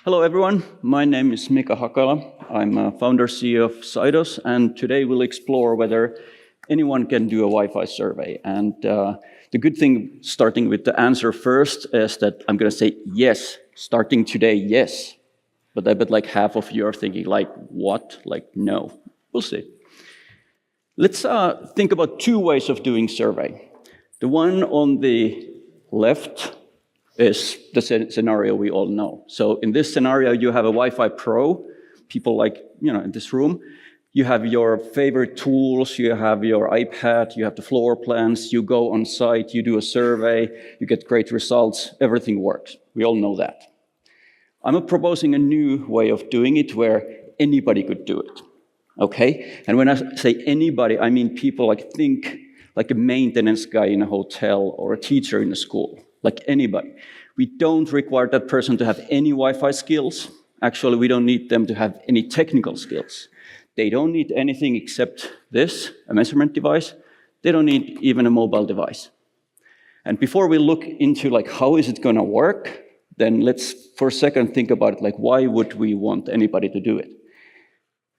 Hello everyone, my name is Mika Hakala. I'm a founder CEO of Cytos, and today we'll explore whether anyone can do a Wi-Fi survey. And the good thing, starting with the answer first, is that I'm going to say yes, starting today, yes. But I bet like half of you are thinking like, what? Like, no. We'll see. Let's think about two ways of doing survey. The one on the left is the scenario we all know. So in this scenario, you have a Wi-Fi Pro, people like, in this room. You have your favorite tools, you have your iPad, you have the floor plans, you go on site, you do a survey, you get great results, everything works. We all know that. I'm proposing a new way of doing it where anybody could do it, okay? And when I say anybody, I mean people think like a maintenance guy in a hotel or a teacher in a school. Like anybody. We don't require that person to have any Wi-Fi skills. Actually, we don't need them to have any technical skills. They don't need anything except this, a measurement device. They don't need even a mobile device. And before we look into how is it going to work, then let's for a second think about it, why would we want anybody to do it?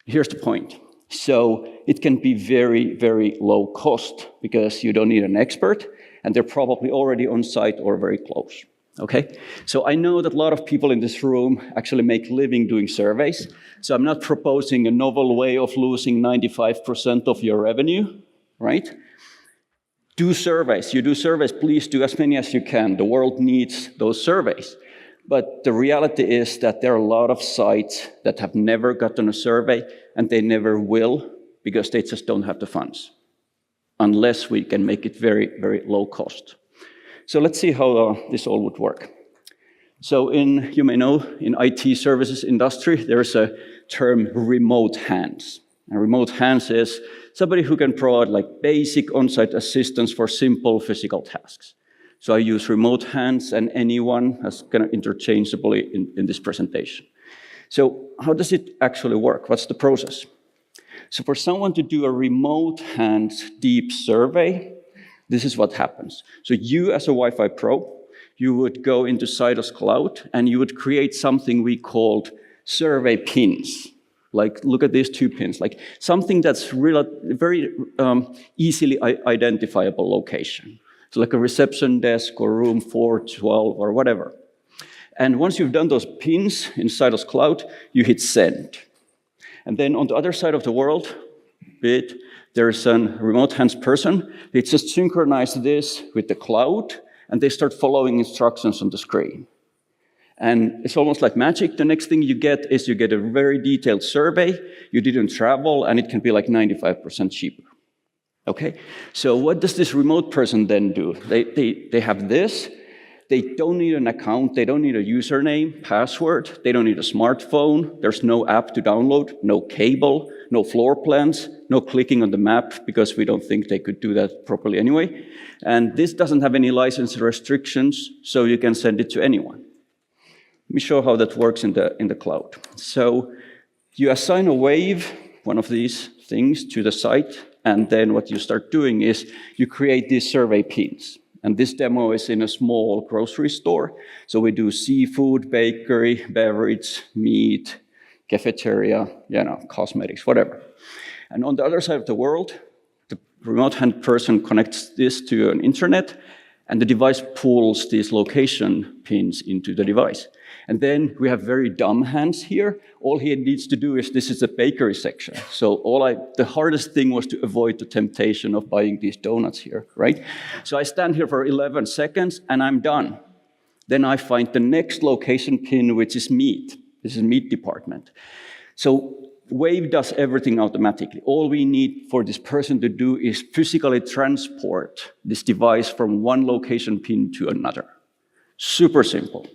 Here's the point. So it can be very, very low cost because you don't need an expert, and they're probably already on site or very close, okay? So I know that a lot of people in this room actually make a living doing surveys, so I'm not proposing a novel way of losing 95% of your revenue, right? Do surveys. You do surveys, please do as many as you can. The world needs those surveys. But the reality is that there are a lot of sites that have never gotten a survey, and they never will because they just don't have the funds, unless we can make it very, very low cost. So let's see how this all would work. So you may know, in IT services industry, there's a term remote hands. And remote hands is somebody who can provide basic on-site assistance for simple physical tasks. So I use remote hands and anyone as kind of interchangeably in this presentation. So how does it actually work? What's the process? So for someone to do a remote hands deep survey, this is what happens. So you as a Wi-Fi Pro, you would go into Cytos Cloud and you would create something we called survey pins. Look at these 2 pins, something that's very easily identifiable location. So like a reception desk or room 412 or whatever. And once you've done those pins in Cytos Cloud, you hit send. And then on the other side of the world, there's a remote hands person. They just synchronize this with the cloud, and they start following instructions on the screen. And it's almost like magic. The next thing you get is you get a very detailed survey. You didn't travel, and it can be 95% cheaper. Okay, so what does this remote person then do? They have this. They don't need an account. They don't need a username, password. They don't need a smartphone. There's no app to download, no cable, no floor plans, no clicking on the map, because we don't think they could do that properly anyway. And this doesn't have any license restrictions, so you can send it to anyone. Let me show how that works in the cloud. So you assign a wave, one of these things, to the site. And then what you start doing is you create these survey pins. And this demo is in a small grocery store. So we do seafood, bakery, beverage, meat, cafeteria, cosmetics, whatever. And on the other side of the world, the remote hand person connects this to an internet, and the device pulls these location pins into the device. And then we have very dumb hands here. All he needs to do is, this is the bakery section. So the hardest thing was to avoid the temptation of buying these donuts here, right? So I stand here for 11 seconds and I'm done. Then I find the next location pin, which is meat. This is meat department. So Wave does everything automatically. All we need for this person to do is physically transport this device from one location pin to another. Super simple.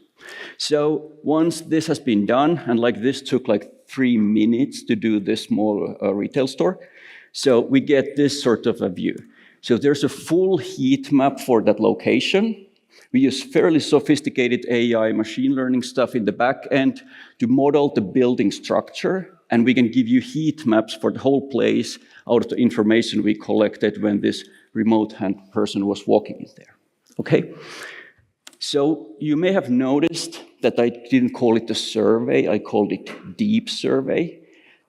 So once this has been done, and this took 3 minutes to do this small retail store, so we get this sort of a view. So there's a full heat map for that location. We use fairly sophisticated AI machine learning stuff in the back end to model the building structure, and we can give you heat maps for the whole place out of the information we collected when this remote hand person was walking in there, okay? So you may have noticed that I didn't call it a survey, I called it Deep Survey.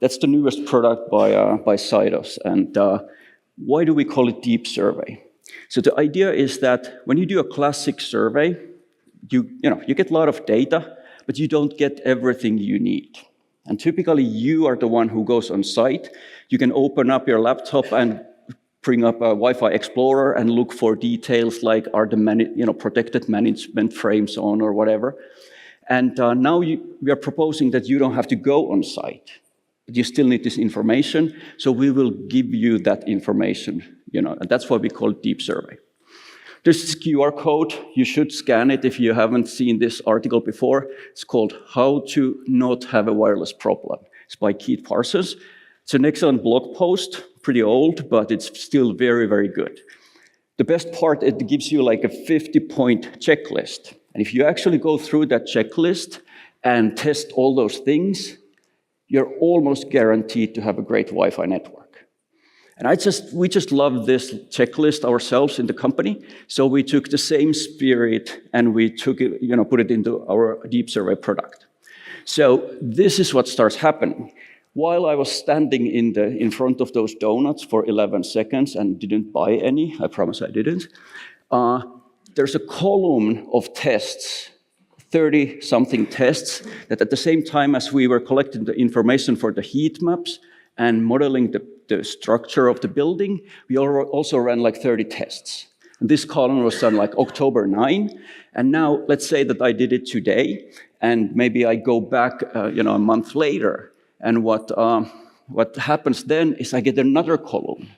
That's the newest product by Cytos. And why do we call it Deep Survey? So the idea is that when you do a classic survey, you get a lot of data, but you don't get everything you need. And typically, you are the one who goes on site. You can open up your laptop and bring up a Wi-Fi Explorer and look for details like are the protected management frames on or whatever. And now we are proposing that you don't have to go on site, but you still need this information. So we will give you that information, and that's why we call it Deep Survey. There's this QR code. You should scan it if you haven't seen this article before. It's called How to Not Have a Wireless Problem. It's by Keith Parsons. It's an excellent blog post, pretty old, but it's still very, very good. The best part, it gives you like a 50-point checklist. And if you actually go through that checklist and test all those things, you're almost guaranteed to have a great Wi-Fi network. And we just love this checklist ourselves in the company. So we took the same spirit and we took it, put it into our Deep Survey product. So this is what starts happening. While I was standing in front of those donuts for 11 seconds and didn't buy any, I promise I didn't, there's a column of tests, 30-something tests, that at the same time as we were collecting the information for the heat maps and modeling the structure of the building, we also ran like 30 tests. And this column was done like October 9. And now let's say that I did it today, and maybe I go back a month later. And what happens then is I get another column.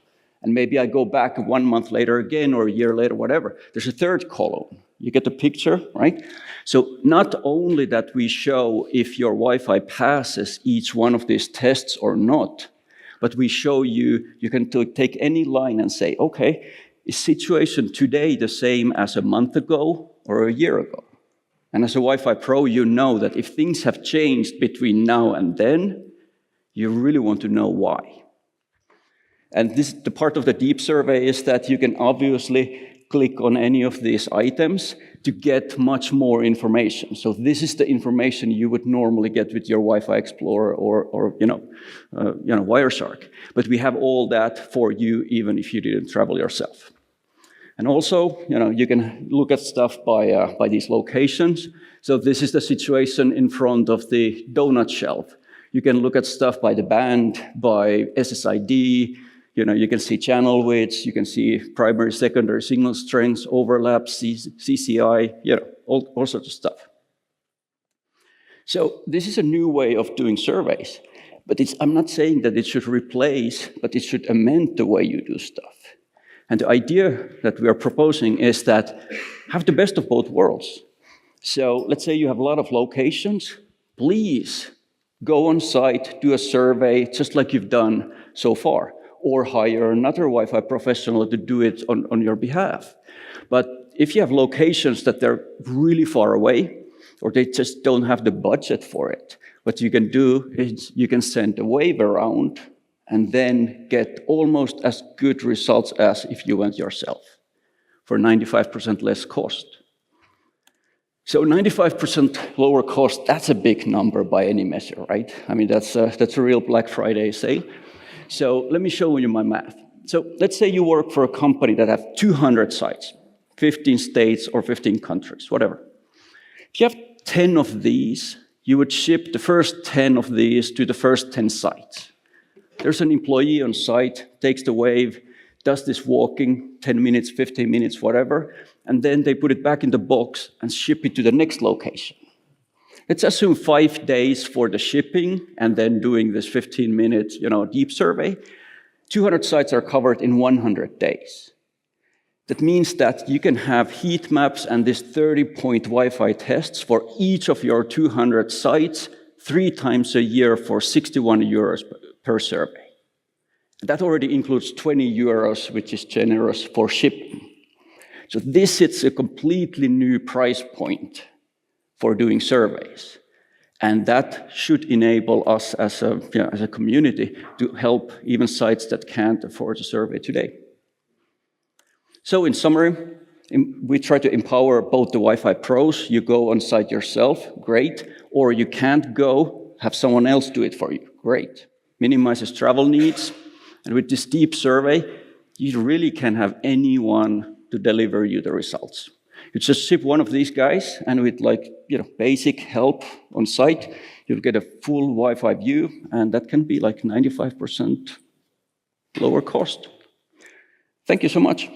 And maybe I go back 1 month later again, or a year later, whatever. There's a third column. You get the picture, right? So not only that we show if your Wi-Fi passes each one of these tests or not, but we show you can take any line and say, okay, is situation today the same as a month ago or a year ago? And as a Wi-Fi pro, you know that if things have changed between now and then, you really want to know why. And the part of the Deep Survey is that you can obviously click on any of these items to get much more information. So this is the information you would normally get with your Wi-Fi Explorer or Wireshark. But we have all that for you, even if you didn't travel yourself. And also, you can look at stuff by these locations. So this is the situation in front of the donut shelf. You can look at stuff by the band, by SSID. You can see channel widths, you can see primary, secondary signal strengths, overlaps, CCI, all sorts of stuff. So this is a new way of doing surveys, but I'm not saying that it should replace, but it should amend the way you do stuff. And the idea that we are proposing is that have the best of both worlds. So let's say you have a lot of locations, please go on site, do a survey, just like you've done so far, or hire another Wi-Fi professional to do it on your behalf. But if you have locations that they're really far away, or they just don't have the budget for it, what you can do is you can send a wave around and then get almost as good results as if you went yourself for 95% less cost. So 95% lower cost, that's a big number by any measure, right? I mean, that's a real Black Friday sale. So let me show you my math. So let's say you work for a company that have 200 sites, 15 states or 15 countries, whatever. If you have 10 of these, you would ship the first 10 of these to the first 10 sites. There's an employee on site, takes the wave, does this walking, 10 minutes, 15 minutes, whatever, and then they put it back in the box and ship it to the next location. Let's assume 5 days for the shipping and then doing this 15-minute, deep survey. 200 sites are covered in 100 days. That means that you can have heat maps and this 30-point Wi-Fi tests for each of your 200 sites 3 times a year for 61 euros per survey. That already includes 20 euros, which is generous for shipping. So this is a completely new price point for doing surveys. And that should enable us as a community to help even sites that can't afford a survey today. So in summary, We try to empower both the Wi-Fi pros. You go on site yourself, great. Or you can't go, have someone else do it for you, great. Minimizes travel needs. And with this deep survey, you really can have anyone to deliver you the results. You just ship one of these guys, and with basic help on site, you'll get a full Wi-Fi view, and that can be like 95% lower cost. Thank you so much.